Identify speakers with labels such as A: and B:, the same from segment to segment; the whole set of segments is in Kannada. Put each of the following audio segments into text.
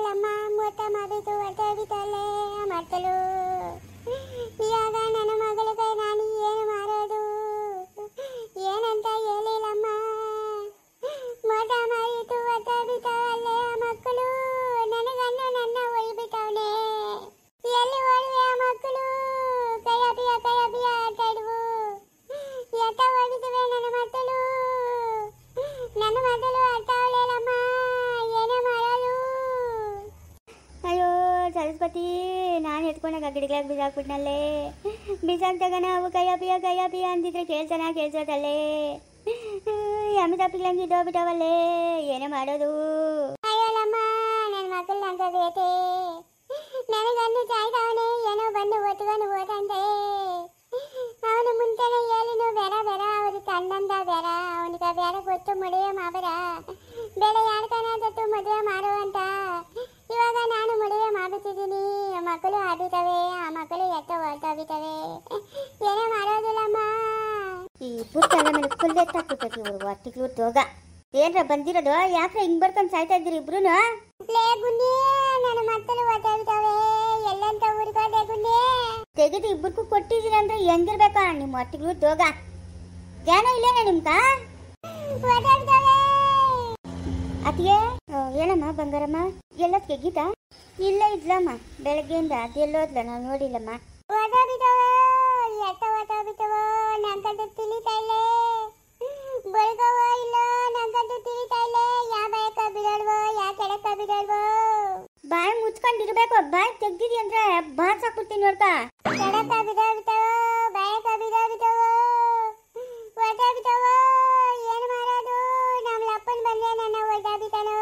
A: ಅಯ್ಯೋಲಮ್ಮ ಮೂವತ್ತ ಮಾಡಬೇಕು ಹೊರಟೋಗಿತ್ತಲ್ಲೇ ಮಾಡ್ತಲು ಇವಾಗ ನನ್ನ ಮಗಳಿಗೆ ನಾನು ಏನು ಮಾಡೋದು ಏನಂತ ಹೇಳಿಲ್ಲಮ್ಮ ಮೋಟ ಮಾಡಿತು ಹೊರಟೋಗಿತ್ತವಲ್ಲೇ ಮಕ್ಕಳು ನನಗನ್ನು ನನ್ನ ಒಯ್ಬಿಟ್ಟವನೆ ಎಲ್ಲಿ ಓಡುವೆ ಆ ಮಕ್ಕಳು ಕೈಯಬಿಯ ಆಟಾಡುವು ಎತ್ತ ಹೋಗಿದ್ವೆ ನನ್ನ ಮಗಳು ಆಟಾವಲೇಲಮ್ಮ ಏನೇ ಮಾಡೋದು ಅಯ್ಯೋ ಸರಸ್ವತಿ ನಾನು ಎತ್ಕೊಂಡಾಗ ಗಿಡಗಳಿಗೆ ಬೀಸಾಕ್ಬಿಟ್ನಲ್ಲೇ ಬೀಸಾಕ್ದಾಗ ನಾವು ಕೈಯಬಿಯ ಅಂದಿದ್ರೆ ಕೇಳ್ಸೋದಲ್ಲೇ ಅಮಿತಾಪಿಗಳಂಗೆ ಇದ್ದೋಗ್ಬಿಟ್ಟವಲ್ಲೇ ಏನೇ ಮಾಡೋದು ಅಯ್ಯೋಲಮ್ಮ ನನ್ನ ಮಕ್ಕಳು ನಂಗೆ ಬೇಟೆ ನನಗನ್ನು ಚಾಯ್ದವನೇ ಏನೋ ಬಂದು ಒತ್ಕೊಂಡು ಹೋದಂತೆ ಅವನು ಮುಂಚೆನೆ ಹೇಳಿನು ಬೇಡ ಅವ್ರಿಗೆ ಕಣ್ಣಂದ ಬೇಡ ಅವನಿಗೆ ಬೇಡ ಗೊತ್ತು ಮದುವೆ ಮಾಡಬೇಡ ಬೇಡ ಯಾರ್ಕನಾದತ್ತು ಮದುವೆ ಮಾಡು ಅಂತ ಇವಾಗ ನಾನು ಮದುವೆ ಮಾಡುತ್ತಿದ್ದೀನಿ ಮಕ್ಕಳು ಆಡುತ್ತವೆ ಆ ಮಕ್ಕಳು ಎತ್ತ ಹೊರಟೋಗಿತ್ತವೆ ಏನೇ ಮಾಡೋದಿಲ್ಲಮ್ಮ ಈ ಪುಸ್ತಕ ಮೇಲೆ ಫುಲ್ ಎತ್ತಾಕ್ಬಿಟ್ಟತಿ ಇವ್ರು ಹೊಟ್ಟಿಗೆ ತೋಗ ಏನ್ರ ಬಂದಿರೋದು ಯಾಕ್ರೆ ಹಿಂಗ್ ಬರ್ಕೊಂಡು ಸಾಯ್ತಾ ಇದ್ದೀರಿ ಇಬ್ರು ಲೇ ಗುಂಡಿ ನನ್ನ ಮಕ್ಕಳು ಹೊರಟೋಗಿತ್ತವೆ ಎಲ್ಲಂತ ಊರ್ಗೋದೆ ಗುಂಡಿ ತೆಗೆದು ಇಬ್ಬರಿಗೂ ಕೊಟ್ಟಿದ್ದೀರಂದ್ರೆ ಹೆಂಗಿರ್ಬೇಕಾ ನಿಮ್ಮ ಹೊಟ್ಟಿಗೆ ತೋಗ ಜ್ಞಾನ ಇಲ್ಲೇನ ನಿಮ್ಗ ಅತಿಯೇ ಏನಮ್ಮ ಬಂಗಾರಮ್ಮ ಎಲ್ಲದಕ್ಕೆ ಗೀತಾ ಇಲ್ಲ ಇದ್ಲಮ್ಮ ಬೆಳಗ್ಗೆಯಿಂದ ಅದೆಲ್ಲೋದ್ಲ ನಾವು ನೋಡಿಲ್ಲಮ್ಮ ನಂಗದು ತಿಳಿತಾ ಇಲ್ಲ ಬಳ್ಗವ ಇಲ್ಲ ನಂಗದು ತಿಳಿತಾ ಇಲ್ಲ ಯಾ ಬಾಯಕ ಬಿಡಲ್ವೋ ಯಾ ಕೆಳಕ ಬಿಡಲ್ವೋ ಬಾಯಿ ಮುಚ್ಕೊಂಡಿರ್ಬೇಕು ಬಾಯಿ ತೆಗ್ದಿದಿ ಅಂದ್ರೆ ಬಾಸ್ ಹಾಕ್ಬಿಡ್ತೀನಿ ನೋಡ್ಕ ಕೆಳಕ ಬಿದ್ದಾಬಿಟ್ಟವ ಬಾಯಕ ಬಿದ್ದಾಬಿಟ್ಟವ ಒದ್ದಾಬಿಟ್ಟವ ಏನು ಮಾಡೋದು ನಮ್ಮ ಅಪ್ಪನ ಬಂದೆ ನನ್ನ ಒದ್ದಾಬಿಟ್ಟನು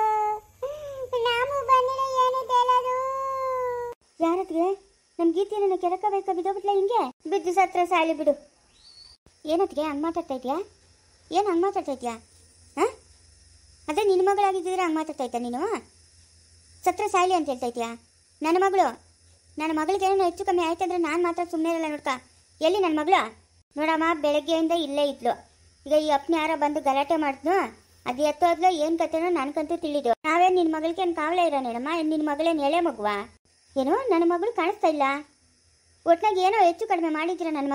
A: ನಾವು ಬಂದಿಲ್ಲ ಏನು ತೇಲದು ಯಾರತ್ಗೆ ನಮ್ ಗೀತಿ ನನ್ನ ಕೆಳಕ ಬೇಕ ಬಿದ್ದೋಗ್ಬಿಟ್ಲ ಹಿಂಗೆ ಬಿದ್ದು ಸತ್ರ ಸಾಲಿ ಬಿಡು ಏನತ್ಗೆ ಹಂಗೆ ಮಾತಾಡ್ತಾ ಇದೆಯಾ ಏನು ಹಂಗೆ ಮಾತಾಡ್ತಾ ಇದೆಯಾ ಹಾಂ ಅದೇ ನಿನ್ನ ಮಗಳಾಗಿದ್ದಿದ್ರೆ ಹಂಗೆ ಮಾತಾಡ್ತಾ ಇದ್ದ ನೀನು ಸತ್ರ ಸಾಯ್ಲಿ ಅಂತ ಹೇಳ್ತಾ ಇದೆಯಾ ನನ್ನ ಮಗಳಿಗೆ ಏನೋ ಹೆಚ್ಚು ಕಮ್ಮಿ ಆಯ್ತಂದ್ರೆ ನಾನು ಮಾತ್ರ ಸುಮ್ಮನೆ ಇರಲ್ಲ ನೋಡ್ಕ ಎಲ್ಲಿ ನನ್ನ ಮಗಳು ನೋಡಮ್ಮ ಬೆಳಗ್ಗೆಯಿಂದ ಇಲ್ಲೇ ಇದ್ಲು ಈಗ ಈ ಅಪ್ಪನ ಯಾರೋ ಬಂದು ಗಲಾಟೆ ಮಾಡಿದ್ನು ಅದು ಎತ್ತೋದ್ಲು ಏನು ಕತೆನೋ ನನಗಂತೂ ತಿಳಿದು ನಾವೇ ನಿನ್ನ ಮಗಳಿಗೆ ಏನು ಕಾವಲೇ ಇರೋನೇನಮ್ಮ ನಿನ್ನ ಮಗಳೇನು ಎಳೆ ಮಗುವ ಏನೋ ನನ್ನ ಮಗಳು ಕಾಣಿಸ್ತಾ ಇಲ್ಲ ಒಟ್ನಾಗ ಏನೋ ಹೆಚ್ಚು ಕಡಿಮೆ ಮಾಡಿದ್ದೀರ ನನ್ನ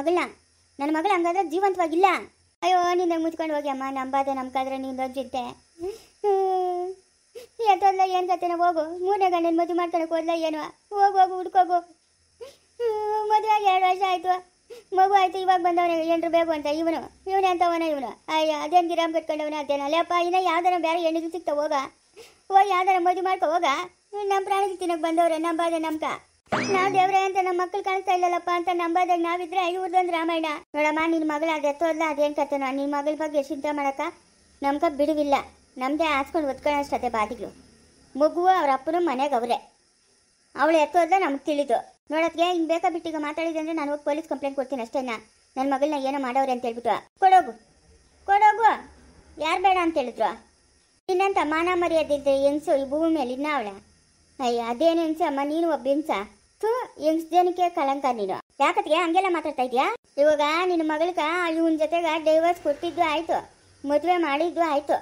A: ಮಗಳು ಹಂಗಾದ್ರೆ ಜೀವಂತವಾಗಿಲ್ಲ ಅಯ್ಯೋ ನಿನ್ನ ಮುಚ್ಕೊಂಡು ಹೋಗಿ ಅಮ್ಮ ನಂಬಾದೆ ನಂಬ್ಕಾದ್ರೆ ನಿಂದು ಚಿಂತೆ ಎತ್ತೋದ್ಲ ಏನು ಕತೆನ ಹೋಗು ಮೂರನೇ ಗಂಡನ ಮದುವೆ ಮಾಡ್ಕೊಳಕ್ಕೆ ಹೋದ್ಲ ಏನು ಹೋಗು ಹುಡ್ಕೋಗು ಮದುವೆ 2 ವರ್ಷ ಆಯಿತು ಮಗು ಆಯ್ತು ಇವಾಗ ಬಂದವನ ಏನ್ರು ಬೇಕು ಅಂತ ಇವನೇ ಅಂತವನ ಅಯ್ಯ ಅದೇನು ಗಿರಾಮ್ ಕಟ್ಕೊಂಡವನ ಅದೇನ ಅಲ್ಲಪ್ಪ ಇನ್ನ ಯಾವ್ದಾರ ಬೇರೆ ಹೆಣ್ಣಿಗೆ ಸಿಗ್ತಾ ಹೋಗಿ ಯಾವ್ದಾರ ಮದುವೆ ಮಾಡ್ಕೊ ಹೋಗ ನಮ್ಮ ಪ್ರಾಣಿಗೆ ತಿನ್ನಕ್ಕೆ ಬಂದವ್ರೆ ನಂಬಾದೆ ನಮ್ಕ ನಾವು ದೇವ್ರೆ ಅಂತ ನಮ್ಮ ಮಕ್ಕಳು ಕಾಣಿಸ್ತಾ ಇಲ್ಲಲ್ಲಪ್ಪ ಅಂತ ನಂಬಾದಾಗ ನಾವಿದ್ರೆ ಇವ್ರದೊಂದು ರಾಮಾಯಣ ನೋಡಮ್ಮ ನಿನ್ನ ಮಗಳು ಅದು ಎತ್ತೋದ್ಲ ಅದೇನು ಕತ್ತನ ನಿನ್ನ ಮಗಳ ಬಗ್ಗೆ ಚಿಂತೆ ಮಾಡಕ್ಕ ನಮ್ಕ ಬಿಡುವಿಲ್ಲ ನಮ್ಮದೇ ಹಾಸ್ಕೊಂಡು ಒತ್ಕೊಳ್ಳೋಷ್ಟತೆ ಬಾದಿಗಳು ಮಗುವು ಅವ್ರ ಅಪ್ಪನ ಮನೆಗೆ ಅವರೇ ಅವಳು ಎತ್ತೋದ್ಲ ನಮ್ಗೆ ತಿಳಿದು ನೋಡೋದ್ಗೆ ಹಿಂಗೆ ಬೇಕಾ ಬಿಟ್ಟಿಗ ಮಾತಾಡಿದೆ ಅಂದರೆ ನಾನು ಹೋಗಿ ಪೊಲೀಸ್ ಕಂಪ್ಲೇಂಟ್ ಕೊಡ್ತೀನಿ ಅಷ್ಟೇನಾ ನನ್ನ ಮಗಳನ್ನ ಏನೋ ಮಾಡೋರೆ ಅಂತ ಹೇಳ್ಬಿಟ್ಟು ಕೊಡೋಗು ಯಾರು ಬೇಡ ಅಂತ ಹೇಳಿದ್ರು ಇನ್ನಂತ ಮಾನ ಮರ್ಯಾದಿದ್ದೆ ಹೆಂಗ್ಸು ಈ ಭೂಮಿ ಮೇಲೆ ಇನ್ನ ಅವಳ ಅಯ್ಯ ಅದೇನು ಹೆಂಗ್ಸ ಅಮ್ಮ ನೀನು ಒಬ್ಬ ಹೆಂಗ್ಸ ಹೆಂಗ್ಸ್ ಜನಕ್ಕೆ ಕಳಂಕ ನೀನು ಯಾಕತ್ಗೆ ಹಂಗೆಲ್ಲ ಮಾತಾಡ್ತಾ ಇದೆಯಾ ಇವಾಗ ನಿನ್ನ ಮಗಳಕ ಇವನ ಜೊತೆಗೆ ಡೈವರ್ಸ್ ಕೊಟ್ಟಿದ್ದು ಆಯಿತು ಮದುವೆ ಮಾಡಿದ್ದು ಆಯಿತು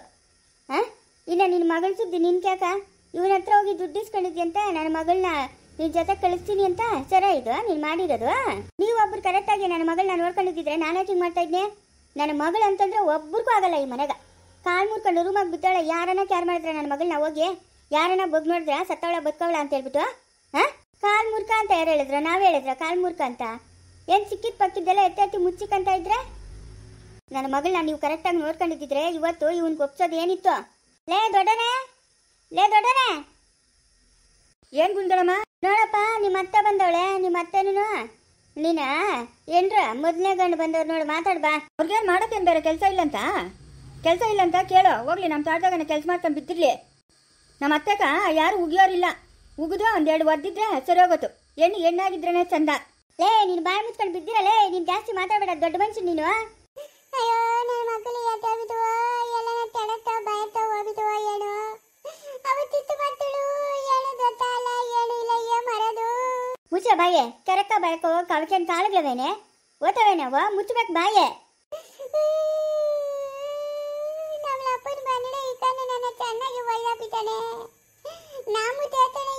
A: ಹಾಂ ಇನ್ನು ನಿನ್ನ ಮಗಳ ಸುದ್ದಿ ನಿನ್ ಕ್ಯಾಕ ಇವನ ಹತ್ರ ಹೋಗಿ ದುಡ್ಡು ಇಸ್ಕೊಂಡಿದ್ಯಂತ ನನ್ನ ಮಗಳನ್ನ ನಿನ್ನ ಜೊತೆ ಕಳಿಸ್ತೀನಿ ಅಂತ ಸರಿ ಇದು ನೀನು ಮಾಡಿರೋದು ನೀವು ಒಬ್ರು ಕರೆಕ್ಟಾಗಿ ನನ್ನ ಮಗಳನ್ನ ನೋಡ್ಕೊಂಡಿದ್ದಿದ್ರೆ ನಾನು ಹಿಂಗೆ ಮಾಡ್ತಾ ಇದ್ದೆ ನನ್ನ ಮಗಳು ಅಂತಂದ್ರೆ ಒಬ್ರಿಗೂ ಆಗಲ್ಲ ಈ ಮನೆಗೆ ಕಾಲು ಮುರ್ಕೊಂಡು ರೂಮಾಗಿ ಬಿದ್ದಾಳೆ ಯಾರನ್ನ ಕ್ಯಾರ್ ಮಾಡಿದ್ರೆ ನನ್ನ ಮಗಳನ್ನ ಹೋಗಿ ಯಾರನ್ನ ಬಗ್ ನೋಡಿದ್ರ ಸತ್ತವಳ ಬದುಕವಳ ಅಂತ ಹೇಳ್ಬಿಟ್ಟು ಹಾಂ ಕಾಲು ಮುರ್ಕ ಅಂತ ಯಾರು ಹೇಳಿದ್ರ ನಾವು ಹೇಳಿದ್ರ ಕಾಲು ಮುರ್ಕ ಅಂತ ಏನು ಸಿಕ್ಕಿದ್ ಪಕ್ಕಿದ್ದೆಲ್ಲ ಎತ್ತಿ ಮುಚ್ಚಿಕಂತ ಇದ್ರೆ ನನ್ನ ಮಗಳನ್ನ ನೀವು ಕರೆಕ್ಟಾಗಿ ನೋಡ್ಕೊಂಡಿದ್ದಿದ್ರೆ ಇವತ್ತು ಇವನ್ಗೆ ಒಪ್ಸೋದು ಏನಿತ್ತು ಲೇ ದೊಡ್ಡನೆ ಏನು ಗುಂಡಳಮ್ಮ ನೋಡಪ್ಪ ನಿಮ್ಮ ಅತ್ತೆ ಬಂದವಳೆ ನಿಮ್ಮ ಅತ್ತೆನೂ ನೀನ ಏನ್ರ ಮೊದಲನೇ ಗಂಡು ಬಂದವ್ರು ನೋಡಿ ಮಾತಾಡ್ಬಾ
B: ಅವ್ರಿಗೇನು ಮಾಡೋಕ್ಕೇನು ಬೇರೆ ಕೆಲಸ ಇಲ್ಲ ಅಂತ ಕೇಳೋ ಹೋಗ್ಲಿ ನಮ್ಮ ತಾಡ್ದಾಗ ಕೆಲಸ ಮಾಡ್ಕೊಂಡು ಬಿದ್ದಿರ್ಲಿ ನಮ್ಮ ಅತ್ತೆಗ ಯಾರು ಉಗಿಯೋರಿಲ್ಲ ಉಗಿದು ಒಂದೆರಡು ಒದ್ದಿದ್ರೆ ಸರಿ ಹೋಗೋದು ಹೆಣ್ಣಾಗಿದ್ರೇನೆ ಚಂದ
A: ಲೇ ನೀನು ಬಾಯಿ ಮುಚ್ಕೊಂಡು ಬಿದ್ದಿರಲೇ ನೀನು ಜಾಸ್ತಿ ಮಾತಾಡಬೇಡ ದೊಡ್ಡ ಮನುಷ್ಯ ನೀನು ಅಯ್ಯೋ ನನ್ನ ಮಕ್ಕಳು ಯಾಟಾಗಿದ್ವು ಎಲ್ಲ ತೆಳತ್ತ ಬಾಯತ್ತ ಹೋಗಿದ್ವು ಏನು ಅವತ್ತಿತ್ತು ಬರ್ತಳು ಏನು ಗೊತ್ತಲ್ಲ ಏನು ಇಲ್ಲ ಮರದು ಮುಚ್ಚ ಬಾಯೆ ಕೆರಕ್ಕ ಬಾಯಕ ಕವಚನ್ ಕಾಳುಗಳವೇನೆ ಓತವೇನವ ಮುಚ್ಚಬೇಕು ಬಾಯೆ ನಮ್ಮ ಅಪ್ಪನ ಬಂದಿಡ ಈತನ ನನ್ನ ಚೆನ್ನಾಗಿ ಒಳ್ಳಾಪಿತಾನೆ ನಾವು ತೇತನೆ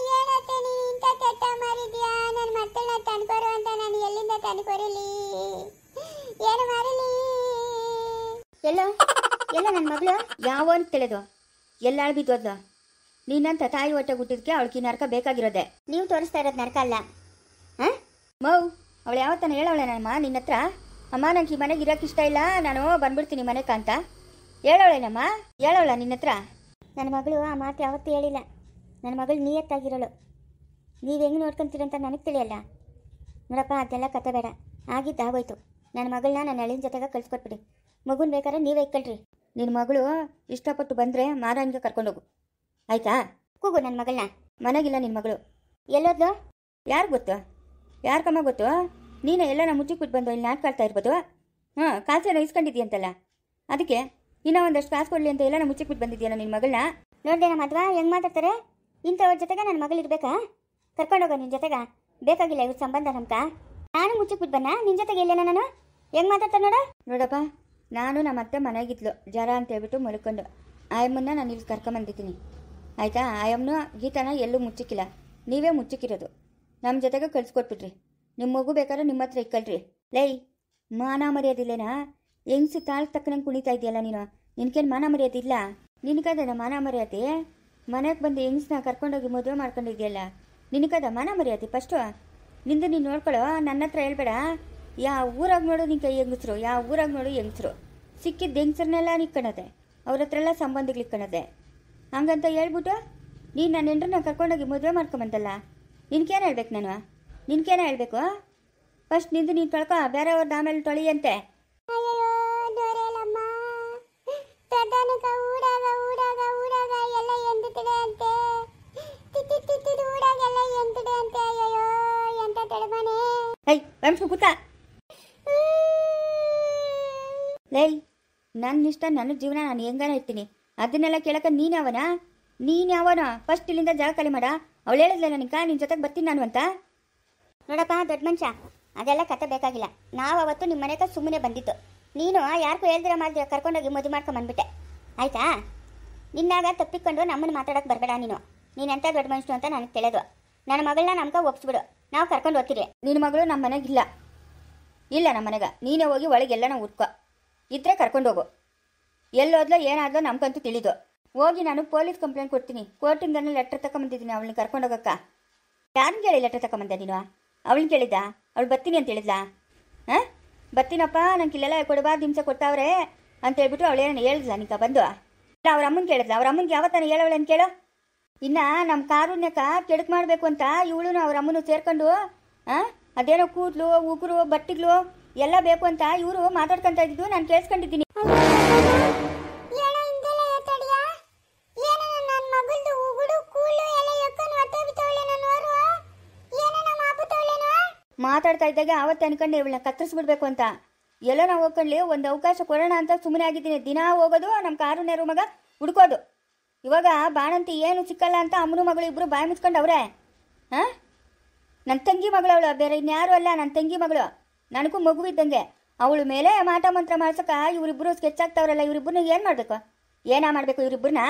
A: ಅಲ್ಲಿ ಕೊರಲಿ ಏನು ಮಾಡಲಿ.
B: ಎಲ್ಲ ಎಲ್ಲ ನನ್ನ ಮಗಳು ಯಾವ ತಿಳಿದು ಎಲ್ಲಾಳು ಬಿದ್ದೋದ್ಲು. ನೀನಂತ ತಾಯಿ ಹೊಟ್ಟೆ ಹುಟ್ಟಿದ್ಕೆ ಅವಳಿಗೆ ನರಕ ಬೇಕಾಗಿರೋದೆ.
A: ನೀವು ತೋರಿಸ್ತಾ ಇರೋದು ನರಕ ಅಲ್ಲ.
B: ಹಾಂ ಮೌ ಅವಳು ಯಾವತ್ತನ ಹೇಳವಳೆ ನಮ್ಮಮ್ಮ ನಿನ್ನ ಹತ್ರ, ಅಮ್ಮ ನಂಗೆ ಈ ಮನೆಗೆ ಇರೋಕೆ ಇಷ್ಟ ಇಲ್ಲ, ನಾನು ಬಂದ್ಬಿಡ್ತೀನಿ ಮನೆಗೆ ಅಂತ ಹೇಳವಳೇನಮ್ಮ? ಹೇಳವಳ ನಿನ್ನ ಹತ್ರ?
A: ನನ್ನ ಮಗಳು ಆ ಮಾತು ಯಾವತ್ತೂ ಹೇಳಿಲ್ಲ. ನನ್ನ ಮಗಳು ನಿಯತ್ತಾಗಿರೋಳು. ನೀವು ಹೆಂಗೆ ನೋಡ್ಕೊಂತೀರಂತ ನನಗೆ ತಿಳಿಯಲ್ಲ. ನೋಡಪ್ಪ, ಅದೆಲ್ಲ ಕತೆ ಬೇಡ, ಆಗಿದ್ದಾಗೋಯ್ತು. ನನ್ನ ಮಗಳನ್ನ ನನ್ನ ಅಳಿನ ಜೊತೆಗೆ ಕಳ್ಸ್ಕೊಟ್ಬಿಡಿ. ಮಗುನ ಬೇಕಾದ್ರೆ ನೀವೇ ಇಕ್ಕಳ್ರಿ.
B: ನಿನ್ನ ಮಗಳು ಇಷ್ಟಪಟ್ಟು ಬಂದರೆ ಮಾರಾಣಿಗೆ ಕರ್ಕೊಂಡೋಗು, ಆಯ್ತಾ?
A: ಕೂಗು ನನ್ನ ಮಗಳನ್ನ.
B: ಮನೆಗಿಲ್ಲ ನಿನ್ನ ಮಗಳು.
A: ಎಲ್ಲೋದ್ಲು?
B: ಯಾರು ಗೊತ್ತು? ಯಾರು ಕಮ್ಮ ಗೊತ್ತು? ನೀನು ಎಲ್ಲ ಮುಚ್ಚಿಗೆ ಬಿಟ್ಟು ಬಂದು ಇಲ್ಲಿ ನಾಟ್ಕಾಡ್ತಾ ಇರ್ಬೋದು. ಹಾಂ, ಕಾಸೇನೋ ಇಸ್ಕೊಂಡಿದ್ದೀಯಂತಲ್ಲ, ಅದಕ್ಕೆ ಇನ್ನೂ ಒಂದಷ್ಟು ಕಾಸು ಕೊಡಲಿ ಅಂತ ಎಲ್ಲ ಮುಚ್ಚಿಗೆ ಬಿಟ್ಟು ಬಂದಿದ್ದೀಯಲ್ಲ ನಿನ್ನ ಮಗಳನ್ನ.
A: ನೋಡಿದೆ ನಮ್ಮ ಮದ್ವಾ ಹೆಂಗೆ ಮಾತಾಡ್ತಾರೆ. ಇಂಥವ್ರ ಜೊತೆಗೆ ನನ್ನ ಮಗಳು ಇರ್ಬೇಕಾ? ಕರ್ಕೊಂಡೋಗೋ ನಿನ್ನ ಜೊತೆಗೆ. ಬೇಕಾಗಿಲ್ಲ ಇವ್ರ ಸಂಬಂಧ ನಮ್ಕ. ನಾನು ಮುಚ್ಚಿಗೆ ಬಿಟ್ಟು ಬನ್ನ ನಿನ್ನ ಜೊತೆಗೆ ಇಲ್ಲೇನ ನಾನು? ಹೆಂಗೆ ಮಾತಾಡ್ತಾರೆ ನೋಡ.
B: ನೋಡಪ್ಪ, ನಾನು ನಮ್ಮ ಅತ್ತೆ ಮನೆಗಿದ್ಲು ಜ್ವರ ಅಂತ ಹೇಳ್ಬಿಟ್ಟು ಮಲ್ಕೊಂಡು ಆಯಮ್ಮನ್ನ ನಾನು ಇಲ್ಲಿ ಕರ್ಕೊಂಬಂದಿದ್ದೀನಿ, ಆಯಿತಾ? ಆಯಮ್ಮನ ಗೀತಾನ ಎಲ್ಲೂ ಮುಚ್ಚಿಕ್ಕಿಲ್ಲ, ನೀವೇ ಮುಚ್ಚಿಕ್ಕಿರೋದು. ನಮ್ಮ ಜೊತೆಗೆ ಕಳಿಸ್ಕೊಟ್ಬಿಟ್ರಿ. ನಿಮ್ಮ ಮಗು ಬೇಕಾದ್ರೆ ನಿಮ್ಮ ಹತ್ರ ಇಕ್ಕಳ್ರಿ. ಲೈ, ಮಾನ ಮರ್ಯಾದಿಲ್ಲೇನಾ? ಹೆಂಗ್ಸು ತಾಳಕ್ಕೆ ತಕ್ಕನಂಗೆ ಕುಣಿತಾ ಇದೆಯಲ್ಲ ನೀನು. ನಿನ್ಕೇನು ಮಾನ ಮರ್ಯಾದೆ ಇಲ್ಲ? ನಿನಕದ ಮಾನ ಮರ್ಯಾದೆ? ಮನೆಗೆ ಬಂದು ಹೆಂಗ್ಸನ್ನ ಕರ್ಕೊಂಡೋಗಿ ಮದುವೆ ಮಾಡ್ಕೊಂಡಿದ್ಯಲ್ಲ, ನಿನಕದ ಮಾನ ಮರ್ಯಾದೆ? ಫಸ್ಟು ನಿಂದು ನೀನು ನೋಡ್ಕೊಳ್ಳೋ, ನನ್ನ ಹತ್ರ ಹೇಳ್ಬೇಡ. ಯಾವ ಊರಾಗ ನೋಡು ನಿನ್ನ ಕೈ ಹೆಂಗಸ್ರು, ಯಾವ ಊರಾಗ ನೋಡು ಹೆಂಗಸ್ರು. ಸಿಕ್ಕಿದ್ದ ಹೆಂಗಸ್ರನ್ನೆಲ್ಲ ನಿಕ್ಕಣದೆ, ಅವ್ರ ಹತ್ರ ಎಲ್ಲ ಸಂಬಂಧಗಳಿಕ್ಕಣದೆ. ಹಂಗಂತ ಹೇಳ್ಬಿಟ್ಟು ನೀನು ನನ್ನ ಹೆಂಡ್ರನ್ನ ಕರ್ಕೊಂಡೋಗಿ ಮದುವೆ ಮಾಡ್ಕೊಂಬಂತಲ್ಲ, ನಿನ್ಕೇನು ಹೇಳ್ಬೇಕು ನಾನು? ನಿನ್ಕೇನ ಹೇಳ್ಬೇಕು? ಫಸ್ಟ್ ನಿಂದು ನೀನು ತೊಳ್ಕೊ, ಬೇರೆಯವ್ರದ್ದು ಆಮೇಲೆ ತೊಳಿಯಂತೆ. ಕೂತ ಲೈ, ನನ್ನ ಇಷ್ಟ, ನನ್ನ ಜೀವನ, ನಾನು ಹೆಂಗಾನ ಇರ್ತೀನಿ. ಅದನ್ನೆಲ್ಲ ಕೇಳಕ್ಕೆ ನೀನು ಯಾವನ? ನೀನು ಯಾವನ? ಫಸ್ಟ್ ಇಲ್ಲಿಂದ ಜಾಗ ಖಾಲಿ ಮಾಡ. ಅವಳು ಹೇಳಿದ್ಲ ನನಗೆ ನಿನ್ನ ಜೊತೆಗೆ ಬರ್ತೀನಿ ನಾನು ಅಂತ.
A: ನೋಡಪ್ಪ ದೊಡ್ಡ ಮನುಷ್ಯ, ಅದೆಲ್ಲ ಕತೆ ಬೇಕಾಗಿಲ್ಲ. ನಾವು ಅವತ್ತು ನಿಮ್ಮ ಮನೆಗೆ ಸುಮ್ಮನೆ ಬಂದಿತ್ತು. ನೀನು ಯಾರಿಗೂ ಹೇಳ್ದಿರ ಮಾಡಿದ್ರೆ ಕರ್ಕೊಂಡೋಗಿ ಮದುವೆ ಮಾಡ್ಕೊಂಬಂದ್ಬಿಟ್ಟೆ, ಆಯಿತಾ? ನಿನ್ನಾಗ ತಪ್ಪಿಕೊಂಡು ನಮ್ಮನ್ನು ಮಾತಾಡೋಕೆ ಬರಬೇಡ ನೀನು. ನೀನೆಂಥ ದೊಡ್ಡ ಮನುಷ್ಯನು ಅಂತ ನನಗೆ ತಿಳಿದು. ನನ್ನ ಮಗಳನ್ನ ನಮ್ಗೆ ಒಪ್ಪಿಸ್ಬಿಡು, ನಾವು ಕರ್ಕೊಂಡು ಹೋಗ್ತೀರಿ.
B: ನಿನ್ನ ಮಗಳು ನಮ್ಮ ಮನೆಗಿಲ್ಲ, ಇಲ್ಲ ನಮ್ಮ ಮನೆಗೆ. ನೀನೇ ಹೋಗಿ ಒಳಗೆಲ್ಲ ನಾವು ಉಟ್ಕೊ, ಇದ್ರೆ ಕರ್ಕೊಂಡೋಗು. ಎಲ್ಲೋದ್ಲೋ ಏನಾದ್ಲೋ ನಮ್ಗಂತೂ ತಿಳಿದು. ಹೋಗಿ ನಾನು ಪೊಲೀಸ್ ಕಂಪ್ಲೇಂಟ್ ಕೊಡ್ತೀನಿ. ಕೋರ್ಟಿಂದ ಲೆಟ್ರ್ ತಗೊಂಬಂದಿದ್ದೀನಿ ಅವಳನ್ನ ಕರ್ಕೊಂಡೋಗಕ್ಕ. ಯಾರನ್ನ ಕೇಳಿ ಲೆಟ್ರ್ ತಗೊಂಬಂದೆ ನೀನು? ಅವಳನ್ನ ಕೇಳಿದ್ದ? ಅವಳು ಬರ್ತೀನಿ ಅಂತ ಹೇಳಿದ್ಲಾ? ಹಾಂ, ಬರ್ತೀನಪ್ಪ, ನಂಗೆ ಇಲ್ಲೆಲ್ಲ ಕೊಡಬಾರ್ದು, ಹಿಂಸೆ ಕೊಡ್ತಾವ್ರೆ ಅಂತ ಹೇಳ್ಬಿಟ್ಟು ಅವಳೇನು ಹೇಳಿದ್ಲ ನಿಂಕ ಬಂದು? ಇಲ್ಲ, ಅವ್ರ ಅಮ್ಮನ ಕೇಳಿದ್ಲ? ಅವ್ರ ಅಮ್ಮನಿಗೆ ಯಾವತ್ತಾನ ಹೇಳವಳೇನು ಕೇಳು? ಇನ್ನು ನಮ್ಮ ಕಾರುಣ್ಯಕ ಕೆಡಕ್ ಮಾಡಬೇಕು ಅಂತ ಇವಳು ಅವ್ರ ಅಮ್ಮನು ಸೇರ್ಕೊಂಡು ಅದೇನೋ ಕೂದಲು, ಉಗುರು, ಬಟ್ಟಿಗಳು ಎಲ್ಲ ಬೇಕು ಅಂತ ಇವರು ಮಾತಾಡ್ಕೊಂತ ಇದ್ದು ನಾನು ಕೇಳಿಸ್ಕೊಂಡಿದ್ದೀನಿ. ಮಾತಾಡ್ತಾ ಇದ್ದಾಗ ಆವತ್ತು ಅನ್ಕೊಂಡೆ ಇವಳನ್ನ ಕತ್ತರಿಸ್ಬಿಡ್ಬೇಕು ಅಂತ. ಎಲ್ಲ ನಾವು ಹೋಗ್ಕೊಂಡ್ಲಿ ಒಂದು ಅವಕಾಶ ಕೊಡೋಣ ಅಂತ ಸುಮ್ಮನೆ ಆಗಿದ್ದೀನಿ. ದಿನ ಹೋಗೋದು ನಮ್ಮ ಕಾರುಣ್ಯ ರೂಮಾಗ ಹುಡ್ಕೋದು. ಇವಾಗ ಬಾಣಂತಿ ಏನು ಸಿಕ್ಕಲ್ಲ ಅಂತ ಅಮ್ಮನ ಮಗಳು ಇಬ್ಬರು ಬಾಯಿ ಮುಚ್ಕೊಂಡು ಅವ್ರೆ. ಹಾಂ, ನನ್ನ ತಂಗಿ ಮಗಳವಳು, ಬೇರೆ ಇನ್ಯಾರು ಅಲ್ಲ, ನನ್ನ ತಂಗಿ ಮಗಳು. ನನಗೂ ಮಗುವಿದ್ದಂಗೆ. ಅವಳ ಮೇಲೆ ಮಾಟ ಮಂತ್ರ ಮಾಡ್ಸಕ ಇವರಿಬ್ಬರು ಸ್ಕೆಚ್ ಆಗ್ತಾವ್ರಲ್ಲ, ಇವರಿಬ್ಬರನ್ನ ಏನು ಮಾಡಬೇಕು? ಏನಾ ಮಾಡಬೇಕು ಇವರಿಬ್ಬರನ್ನ?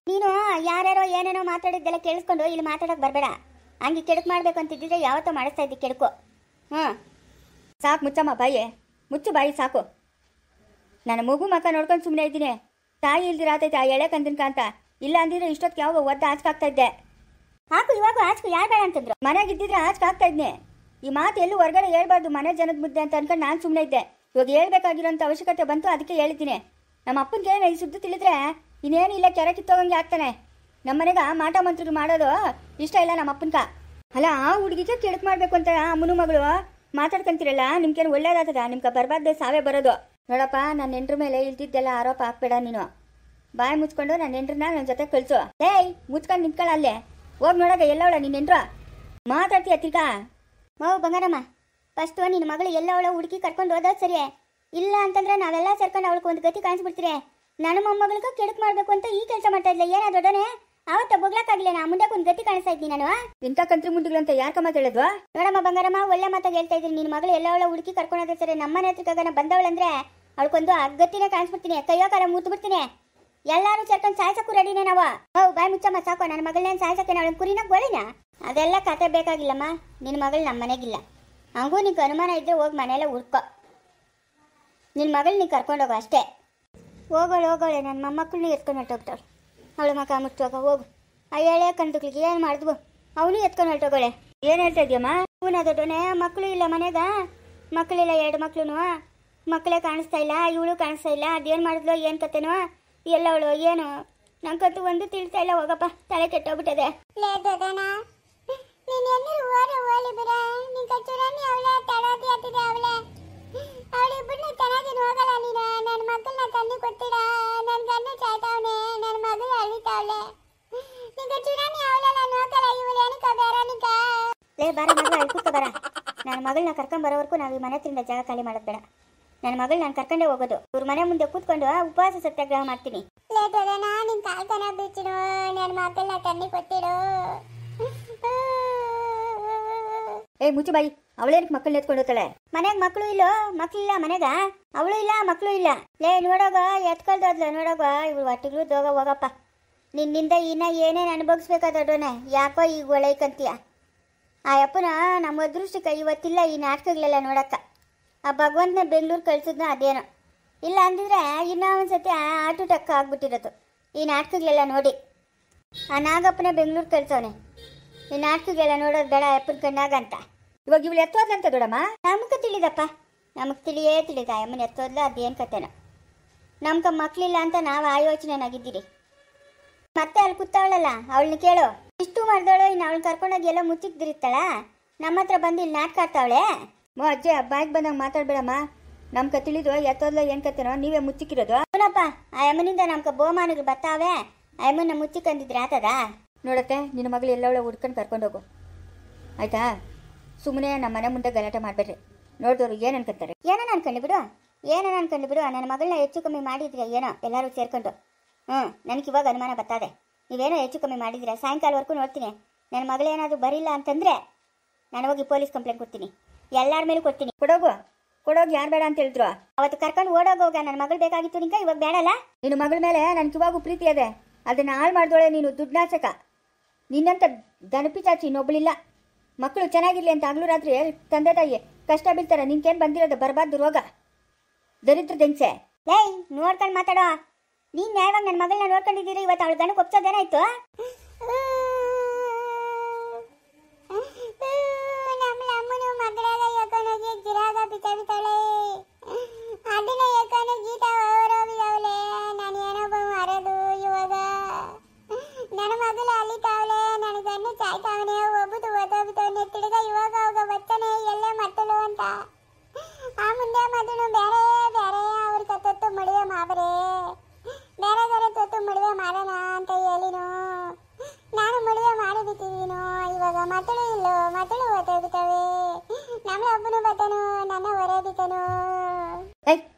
A: ನೀನು ಯಾರ್ಯಾರೋ ಏನೇನೋ ಮಾತಾಡಿದ್ದೆಲ್ಲ ಕೇಳಿಸ್ಕೊಂಡು ಇಲ್ಲಿ ಮಾತಾಡೋಕೆ ಬರಬೇಡ. ಹಂಗೆ ಕೆಡಕ್ ಮಾಡಬೇಕು ಅಂತಿದ್ದಿದ್ರೆ ಯಾವತ್ತೋ ಮಾಡಿಸ್ತಾ ಇದ್ದಿ ಕೆಡಕು. ಹಾಂ,
B: ಸಾಕು ಮುಚ್ಚಮ್ಮ ಬಾಯಿ, ಮುಚ್ಚು ಬಾಯಿ ಸಾಕು. ನನ್ನ ಮಗು ಮಕ್ಕ ನೋಡ್ಕೊಂಡು ಸುಮ್ಮನೆ ಇದ್ದೀನಿ. ತಾಯಿ ಇಲ್ದಿರಾತೈತೆ ಆ ಎಳೆ ಕಂದನ್ಕ ಅಂತ. ಇಲ್ಲ ಅಂದಿದ್ರೆ ಇಷ್ಟೊತ್ತಿಗೆ ಯಾವಾಗ ಒದ್ದು ಆಚಕಾಗ್ತಾ ಇದ್ದೆ.
A: ಹಾಕು, ಇವಾಗ ಆಚಕು ಯಾರು ಬೇಡ ಅಂತಂದ್ರು?
B: ಮನೆಗಿದ್ದಿದ್ರೆ ಆಚಕಾಗ್ತಾ ಇದ್ನೆ. ಈ ಮಾತು ಎಲ್ಲೂ ಹೊರಗಡೆ ಹೇಳ್ಬಾರ್ದು, ಮನೆ ಜನದ ಮುದ್ದೆ ಅಂತ ಅನ್ಕೊಂಡು ನಾನು ಸುಮ್ಮನೆ ಇದ್ದೆ. ಇವಾಗ ಹೇಳ್ಬೇಕಾಗಿರೋಂಥ ಅವಶ್ಯಕತೆ ಬಂತು, ಅದಕ್ಕೆ ಹೇಳಿದ್ದೀನಿ. ನಮ್ಮ ಅಪ್ಪನಿಗೆ ಈ ಸುದ್ದಿ ತಿಳಿದ್ರೆ ಇನ್ನೇನು ಇಲ್ಲ, ಕೆರೆ ಕಿತ್ತೋಗಂಗೆ ಆಗ್ತಾನೆ. ನಮ್ಮ ಮನೆಗೆ ಮಾಟ ಮಂತ್ರಿಗಳು ಮಾಡೋದು ಇಷ್ಟ ಇಲ್ಲ ನಮ್ಮ ಅಪ್ಪನ್ಕ. ಅಲ್ಲ, ಆ ಹುಡುಗಿಗೆ ಕೆಳಕ್ ಮಾಡಬೇಕು ಅಂತ ಅಮ್ಮನ ಮಗಳು ಮಾತಾಡ್ಕೊಂತೀರಲ್ಲ, ನಿಮ್ಗೇನು ಒಳ್ಳೇದಾಗ್ತದ? ನಿಮ್ಗೆ ಬರಬಾರ್ದೆ ಸಾವೇ ಬರೋದು. ನೋಡಪ್ಪ, ನನ್ನ ಹೆಂಡ್ರ ಮೇಲೆ ಇಲ್ದಿದ್ದೆಲ್ಲ ಆರೋಪ ಹಾಕ್ಬೇಡ ನೀನು. ಬಾಯಿ ಮುಚ್ಕೊಂಡು ನನ್ನ ಹೆಂಡ್ರನ್ನ ನನ್ನ ಜೊತೆ ಕಳಿಸು. ಏಯ್, ಮುಚ್ಕೊಂಡು ನಿಂತ್ಕೊಳ್ಳ ಅಲ್ಲೇ. ಹೋಗಿ ನೋಡಾಗ ಎಲ್ಲವಳ ನಿನ್ನ ಹೆಂಡ್ರ ಮಾತಾಡ್ತೀಯ ತಿರ್ಗಾ?
A: ಮಾವು ಬಂಗಾರಮ್ಮ, ಫಸ್ಟು ನಿನ್ನ ಮಗಳು ಎಲ್ಲವಳ ಹುಡುಕಿ ಕರ್ಕೊಂಡು ಹೋದೋದು ಸರಿ. ಇಲ್ಲ ಅಂತಂದ್ರೆ ನಾವೆಲ್ಲ ಸೇರ್ಕೊಂಡು ಅವಳಿಗೆ ಒಂದು ಗತಿ ಕಾಣಿಸ್ಬಿಡ್ತೀರಿ. ನನ್ನ ಮೊಮ್ಮಗಳಿಗೆ ಕೆಡಕ್ ಮಾಡಬೇಕು ಅಂತ ಈ ಕೆಲಸ ಮಾಡ್ತಾ ಇದ್ಲ. ಏನ ದೊಡ್ಡನೆ ಅವತ್ತ ಬೊಗ್ಲಾಕಾಗ್ಲಿಲ್ಲ, ನಾ ಮುಂದಕ್ಕೆ ಒಂದು ಗತಿ ಕಾಣಿಸ್ತಾ ಇದ್ದೀನಿ ನಾನು.
B: ಇಂಥ ಕಂತ್ರಿ ಮುಂಡಿಗಳಂತ ಯಾರ ಕಮ್ಮ ಹೇಳಿದ್ವಾ?
A: ನೋಡಮ್ಮ ಬಂಗಾರಮ್ಮ, ಒಳ್ಳೆ ಮಾತಾಗಿ ಹೇಳ್ತಾ ಇದ್ದೀನಿ. ನಿನ್ನ ಮಗಳು ಎಲ್ಲವಳ ಹುಡುಕಿ ಕರ್ಕೊಂಡು ಹೋದ್ರೆ ಸರಿ. ನಮ್ಮನೆ ಹತ್ರಕ್ಕಾಗ ಬಂದವಳಂದ್ರೆ ಅವಳಿಗೊಂದು ಗತಿನೇ ಕಾಣಿಸ್ಬಿಡ್ತೀನಿ, ಕೈಯೋ ಕಾಲ ಮೂತು ಬಿಡ್ತೀನಿ. ಎಲ್ಲರೂ ಸೇರ್ಕೊಂಡು ಸಾಯ್ಸಕ್ಕೂ ರೆಡಿನೇ ನಾವು. ಬಾಯ್ ಮುಚ್ಚಮ್ಮ ಸಾಕು. ನನ್ನ ಮಗಳನ್ನೇನು ಸಾಯ್ಸಕ್ಕೆ ಅವಳ ಕುರಿನ ಗೋಳಿನ? ಅದೆಲ್ಲ ಕತೆ ಬೇಕಾಗಿಲ್ಲಮ್ಮ. ನಿನ್ನ ಮಗಳು ನಮ್ಮ ಮನೆಗಿಲ್ಲ. ಹಂಗೂ ನಿಂಗೆ ಅನುಮಾನ ಇದ್ದರೆ ಹೋಗಿ ಮನೆಯಲ್ಲೇ ಹುಡ್ಕೊ. ನಿನ್ನ ಮಗಳು ನೀನು ಕರ್ಕೊಂಡೋಗು ಅಷ್ಟೇ. ಹೋಗೋಳೆ ನನ್ನ ಮೊಮ್ಮಕ್ಕಳನ್ನ ಎತ್ಕೊಂಡು ಹೊರಟೋಗ್ತಾಳೆ. ಅವಳು ಮಕ್ಕ ಮುಚ್ಚೋಗ ಹೋಗು. ಆ ಎಳೆ ಕಂಡುಕ್ಲಿಗೆ ಏನು ಮಾಡಿದ್ವು ಅವನು ಎತ್ಕೊಂಡು ಹೊರಟೋಗೋಳೆ.
B: ಏನು ಹೇಳ್ತಾ ಇದೆಯಮ್ಮ?
A: ಇವನ ದೊಡ್ಡವನೇ ಮಕ್ಕಳು ಇಲ್ಲ ಮನೆಗ, ಮಕ್ಕಳಿಲ್ಲ, 2 ಮಕ್ಕಳು, ಮಕ್ಕಳೇ ಕಾಣಿಸ್ತಾ ಇಲ್ಲ, ಇವಳು ಕಾಣಿಸ್ತಾ ಇಲ್ಲ. ಅದೇನು ಮಾಡಿದ್ಲು ಏನು ಕತೆನೋ ಎಲ್ಲ ಅವಳು ಏನು ನಂಗಂತೂ ಒಂದು ತಿಳಿತಾ ಇಲ್ಲ. ಹೋಗಪ್ಪ, ತಲೆ ಕೆಟ್ಟೋಗ್ಬಿಟ್ಟದೆ. ಬಾರ ಮಗಳ ಅಳ್ಕೂತ ಬರ. ನನ್ನ ಮಗಳನ್ನ ಕರ್ಕೊಂಡ್ ಬರೋವರೆಗೂ ನಾವು ಈ ಮನೆ ಹತ್ರಿಂದ ಜಾಗ ಖಾಲಿ ಮಾಡೋದು ಬೇಡ. ನನ್ನ ಮಗಳು ನಾನು ಕರ್ಕೊಂಡೇ ಹೋಗೋದು. ಇವ್ರ ಮನೆ ಮುಂದೆ ಕೂತ್ಕೊಂಡು ಉಪವಾಸ ಸತ್ಯಾಗ್ರಹ ಮಾಡ್ತೀನಿ.
B: ಏ ಮುಚ್ಚು ಬಾಯಿ, ಅವಳೇನಕ್ಕೆ ಮಕ್ಕಳನ್ನ ಎತ್ಕೊಂಡು ಹೋಗ್ತಾಳೆ?
A: ಮನೆಗೆ ಮಕ್ಕಳು ಇಲ್ಲೋ, ಮಕ್ಕಳಿಲ್ಲ ಮನೆಗ, ಅವಳು ಇಲ್ಲ ಮಕ್ಕಳು ಇಲ್ಲ. ನೋಡೋಗ ಎತ್ಕೊಳ್ದೋದ್ಲ ನೋಡೋಗ. ಇವ್ರು ಒಟ್ಟಿಗಳು ದೋಗ ಹೋಗಪ್ಪ. ನಿನ್ನಿಂದ ಇನ್ನ ಏನೇನು ಅನುಭವಿಸ್ಬೇಕಾದೊಡನೆ ಯಾಕೋ ಈಗ ಒಳೈಕಂತೀಯ. ಆ ಅಪ್ಪನ ನಮ್ಮ ಅದೃಷ್ಟಕ್ಕೆ ಇವತ್ತಿಲ್ಲ ಈ ನಾಟಕಗಳೆಲ್ಲ ನೋಡಕ್ಕ. ಆ ಭಗವಂತನ ಬೆಂಗಳೂರು ಕಳ್ಸಿದ್ನ ಅದೇನೋ. ಇಲ್ಲ ಅಂದಿದ್ರೆ ಇನ್ನೂ ಒಂದ್ಸತಿ ಆಟು ಟಕ್ಕ ಆಗ್ಬಿಟ್ಟಿರೋದು ಈ ನಾಟಕಗಳೆಲ್ಲ ನೋಡಿ. ಆ ನಾಗಪ್ಪನ ಬೆಂಗಳೂರು ಕಳ್ಸವನೆ. ಈ ನಾಟಕಗಳೆಲ್ಲ ನೋಡೋದು ಬೇಡ ಅಪ್ಪನ ಕಣ್ಣಾಗ ಅಂತ.
B: ಇವಾಗ ಇವಳು ಎತ್ತೋದ್ಲಂತ ದೊಡ್ಡಮ್ಮ?
A: ನಮ್ಗೆ ತಿಳಿದಪ್ಪ, ನಮಗೆ ತಿಳಿದ ಅಮ್ಮನ ಎತ್ತೋದ್ಲ ಅದೇನು ಕತೆನ. ನಮ್ಗೆ ಮಕ್ಕಳಿಲ್ಲ ಅಂತ ನಾವು ಆ ಯೋಚನೆನಾಗಿದ್ದೀರಿ. ಮತ್ತೆ ಅಲ್ಲಿ ಕೂತವಳಲ್ಲ ಅವಳನ್ನ ಕೇಳು. ಇಷ್ಟು ಮಾಡ್ದವಳು ಇನ್ನು ಅವಳನ್ನ ಕರ್ಕೊಂಡೋಗಿ ಎಲ್ಲ ಮುಚ್ಚಿಕ್ದಿರಿತ್ತಾಳ. ನಮ್ಮ ಹತ್ರ ಬಂದು ಇಲ್ಲಿ ನಾಟಕ ಆಡ್ತಾವಳೆ.
B: ಅಜ್ಜೆ ಬಾಯಿಗೆ ಬಂದಂಗೆ ಮಾತಾಡ್ಬೇಡಮ್ಮ. ನಮ್ಗೆ ತಿಳಿದು ಎತ್ತೋದ್ಲ ಏನು ಕತೆನೋ ನೀವೇ ಮುಚ್ಚಿಕ್ಕಿರೋದು.
A: ಅವನಪ್ಪ ಆ ಅಮ್ಮನಿಂದ ನಮ್ಗೆ ಬಹುಮಾನಗಳು ಬರ್ತಾವೆ. ಆ ಅಮ್ಮನ ಮುಚ್ಚಿಕಂದಿದ್ರೆ ಆತದ?
B: ನೋಡತ್ತೆ, ನಿನ್ನ ಮಗಳು ಎಲ್ಲವಳ ಹುಡ್ಕೊಂಡು ಕರ್ಕೊಂಡೋಗು ಆಯ್ತಾ? ಸುಮ್ಮನೆ ನಮ್ಮ ಮನೆ ಮುಂದೆ ಗಲಾಟೆ ಮಾಡಬೇಡ್ರಿ. ನೋಡಿದವರು ಏನು ಅನ್ಕೊಂತಾರೆ?
A: ಏನೋ ಅನ್ಕೊಂಡು ಬಿಡು. ನನ್ನ ಮಗಳನ್ನ ಹೆಚ್ಚು ಕಮ್ಮಿ ಮಾಡಿದ್ರೆ ಏನೋ ಎಲ್ಲರೂ ಸೇರ್ಕೊಂಡು. ನನಗೆ ಇವಾಗ ಅನುಮಾನ ಬರ್ತದೆ. ನೀವೇನೋ ಹೆಚ್ಚು ಕಮ್ಮಿ ಮಾಡಿದ್ರೆ ಸಾಯಂಕಾಲವರೆಗೂ ನೋಡ್ತೀನಿ. ನನ್ನ ಮಗಳೇನಾದರೂ ಬರಿಲ್ಲ ಅಂತಂದರೆ ನಾನು ಹೋಗಿ ಪೊಲೀಸ್ ಕಂಪ್ಲೇಂಟ್ ಕೊಡ್ತೀನಿ. ಎಲ್ಲರ ಮೇಲೂ ಕೊಡ್ತೀನಿ.
B: ಕೊಡೋಗಿ ಯಾರು ಬೇಡ ಅಂತ ಹೇಳಿದ್ರು?
A: ಅವತ್ತು ಕರ್ಕೊಂಡು ಓಡೋಗೋಗ ನನ್ನ ಮಗಳು ಬೇಕಾಗಿತ್ತು ನಿಂಗೆ, ಇವಾಗ ಬೇಡಲ್ಲ?
B: ನಿನ್ನ ಮಗಳ ಮೇಲೆ ನನಗೆ ಇವಾಗೂ ಪ್ರೀತಿ ಇದೆ. ಅದನ್ನು ಹಾಳು ಮಾಡಿದೋಳೆ ನೀನು ದುಡ್ನಾಚಕ. ನಿನ್ನಂತ ದನಪಿಚಾಚಿ ಇನ್ನೊಬ್ಬಳಿಲ್ಲ. ಮಕ್ಕಳು ಚೆನ್ನಾಗಿರ್ಲಿ ಅಂತ ಹಗಲು ರಾತ್ರಿ ತಂದೆ ತಾಯಿ ಕಷ್ಟ ಬೀಳ್ತಾರೆ. ನಿನ್ಗೇನು ಬಂದಿರೋದು ಬರಬಾರ್ದು ರೋಗ, ದರಿದ್ರ ದೆಂಗ್ಸೆ.
A: ನೋಡ್ಕೊಂಡು ಮಾತಾಡೋ. ನೀನು ನ್ಯಾಯವಾಗಿ ನನ್ನ ಮಗಳನ್ನ ನೋಡ್ಕೊಂಡಿದ್ದೀರಿ. ಇವತ್ತು ಅವಳು ಗಣಕ್ಕೆ ಒಪ್ಸೋದೇನಾಯ್ತು?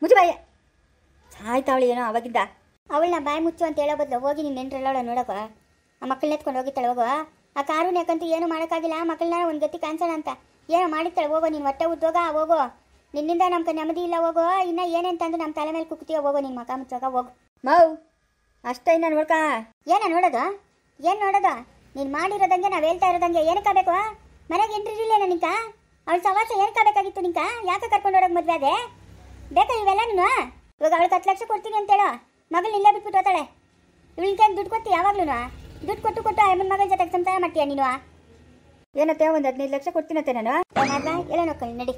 B: ಮುಜುಬಾಯ ಸಾಯ್ತಾವಳಿ ಏನೋ ಅವಾಗಿಂದ.
A: ಅವಳನ್ನ ಬಾಯಿ ಮುಚ್ಚು ಅಂತ ಹೇಳೋ ಬದಲು ಹೋಗಿ ನಿನ್ನ ನೆಂಟ್ರಲ್ಲ ನೋಡೋಕ. ಆ ಮಕ್ಕಳನ್ನ ಎತ್ಕೊಂಡು ಹೋಗಿತ್ತಾಳೆ ಹೋಗೋ. ಆ ಕಾರೂನ್ ಯಾಕಂತೂ ಏನು ಮಾಡೋಕ್ಕಾಗಿಲ್ಲ. ಮಕ್ಕಳನ್ನ ಒಂದು ಗತಿ ಕಾಣಿಸೋಣ ಅಂತ ಏನೋ ಮಾಡಿತ್ತಾಳೆ ಹೋಗೋ. ನೀನು ಹೊಟ್ಟೆ ಉದ್ದೋಗ ಹೋಗೋ. ನಿನ್ನಿಂದ ನಮ್ಗೆ ನೆಮ್ಮದಿ ಇಲ್ಲ ಹೋಗೋ. ಇನ್ನು ಏನೇಂತಂದು ನಮ್ಮ ತಲೆ ಮೇಲೆ ಕುಕ್ತೀಯ ಹೋಗೋ. ನಿನ್ನ ಮಕ್ಕ ಮುಚ್ಚೋಗ ಹೋಗು.
B: ಮೌ ಅಷ್ಟೇ ಇನ್ನ ನೋಡ್ಕ.
A: ಏನು ನೋಡೋದು? ನೀನು ಮಾಡಿರೋದಂಗೆ ನಾವು ಹೇಳ್ತಾ ಇರೋದಂಗೆ ಏನಕ್ಕಾಗಬೇಕು? ಮನೆಗೆ ಎಂಟ್ರಿರಲಿಲ್ಲ ನಿಂಕ. ಅವಳ ಸವಾಸ ಏನಕ್ಕಾಗಬೇಕಾಗಿತ್ತು ನಿಂಕ? ಯಾಕೆ ಕರ್ಕೊಂಡು ಹೋಗೋಕೆ ಮದುವೆ ಅದೇ ಬೇಕಾ ಇವೆಲ್ಲ ನೀನು? ಇವಾಗ ಅವಳು 10 ಲಕ್ಷ ಕೊಡ್ತೀನಿ ಅಂತೇಳೋ. ಮಗಳು ಇಲ್ಲೇ ಬಿಟ್ಬಿಟ್ಟು ಹೋಗ್ತಾಳೆ. ಇವಳಿಗೆ ದುಡ್ಡು ಕೊಟ್ಟು ಯಾವಾಗ್ಲೂ ದುಡ್ಡು ಕೊಟ್ಟು ಅಮ್ಮನ ಮಗಳ ಜೊತೆಗೆ ಸಂಸಾರ ಮಾಡ್ತೀಯ ನೀನು?
B: ಏನತ್ತೆ ಒಂದು 15 ಲಕ್ಷ ಕೊಡ್ತೀನತ್ತೆ ನಾನು.
A: ಎಲ್ಲ ನೋಡ್ಕೊಳ್ಳಿ ನಡಿ.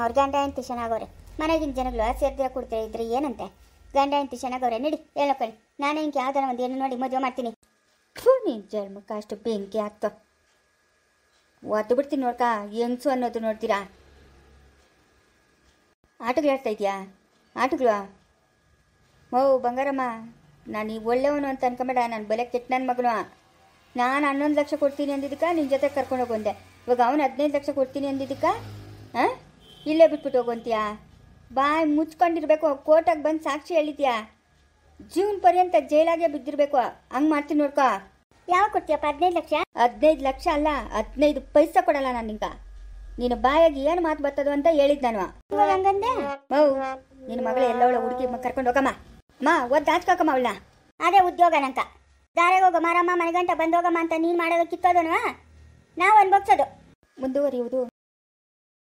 A: ಅವ್ರ ಗಂಡ ಹೆಂಡತಿ ಚೆನ್ನಾಗವ್ರೆ. ಮನೆಗಿನ ಜನಗಳು ಸೇರ್ದಿರ ಕೊಡ್ತಾ ಇದ್ರೆ ಏನಂತೆ? ಗಂಡ ಹೆಂಡತಿ ಚೆನ್ನಾಗವ್ರೆ ನಡಿ. ಹೇಳಿ ನೋಡ್ಕೊಳ್ಳಿ. ನಾನು ಹಿಂಗೆ ಯಾವ್ದಾರ ಒಂದು ಏನು ನೋಡಿ ಮದುವೆ ಮಾಡ್ತೀನಿ.
B: ನೀನು ಜನ್ಮಕ್ಕೆ ಅಷ್ಟು ಬೆಂಕಿ ಆಗ್ತೋ. ಒದ್ದು ಬಿಡ್ತೀನಿ ನೋಡ್ಕ. ಹೆಂಗ್ಸು ಅನ್ನೋದು ನೋಡ್ತೀರಾ? ಆಟಗಳು ಆಡ್ತಾ ಇದೆಯಾ? ಆಟಗಳು ಮೌ ಬಂಗಾರಮ್ಮ, ನಾನು ಈ ಒಳ್ಳೆಯವನು ಅಂತ ಅನ್ಕೊಂಬೇಡ. ನಾನು ಬಲೆ ಕೆಟ್ಟ ನನ್ನ ಮಗನು. ನಾನು 11 ಲಕ್ಷ ಕೊಡ್ತೀನಿ ಅಂದಿದ್ದಕ್ಕೆ ನಿನ್ನ ಜೊತೆ ಕರ್ಕೊಂಡೋಗಿ ಬಂದೆ. ಇವಾಗ ಅವನು 15 ಲಕ್ಷ ಕೊಡ್ತೀನಿ ಅಂದಿದ್ದಕ್ಕೆ ಇಲ್ಲೇ ಬಿಟ್ಬಿಟ್ಟು ಹೋಗುವಂತೀಯಾ? ಬಾಯ್ ಮುಚ್ಕೊಂಡಿರ್ಬೇಕು. ಕೋರ್ಟಾಗಿ ಬಂದು ಸಾಕ್ಷಿ ಹೇಳಿದ್ಯಾ? ಜೀವನ ಪರ್ಯಂತ ಜೈಲಾಗೆ ಬಿದ್ದಿರಬೇಕು. ಹಂಗೆ ಮಾಡ್ತೀನಿ ನೋಡ್ಕೊ.
A: ಯಾವಾಗ ಕೊಡ್ತೀಯಪ್ಪ 15 ಲಕ್ಷ?
B: 15 ಲಕ್ಷ ಅಲ್ಲ, 15 ಪೈಸೆ ಕೊಡಲ್ಲ ನಾನು ನಿಂಗೆ. ನೀನು ಬಾಯಾಗಿ ಏನು ಮಾತು ಬರ್ತದೋ ಅಂತ ಹೇಳಿದ್ ನಾನು.
A: ಹಂಗಂದೆ
B: ಮೌ ನಿನ್ನ ಮಗಳು ಎಲ್ಲವಳ ಹುಡುಗಿ ಕರ್ಕೊಂಡು ಹೋಗಮ್ಮ. ಒದ್ದು ಹಾಚ್ಕಾಕಮ್ಮ ಅವಳನ್ನ.
A: ಅದೇ ಉದ್ಯೋಗ ನಂಕ. ದಾರೆ ಹೋಗೋ ಮಾರಮ್ಮ ಮನೆಗಂಟ ಬಂದೋಗಮ್ಮ ಅಂತ ನೀನು ಮಾಡೋದು ಕಿತ್ತೋದನು ನಾವು ಅನ್ಭವಿಸೋದು.
B: ಮುಂದುವರಿಯುವುದು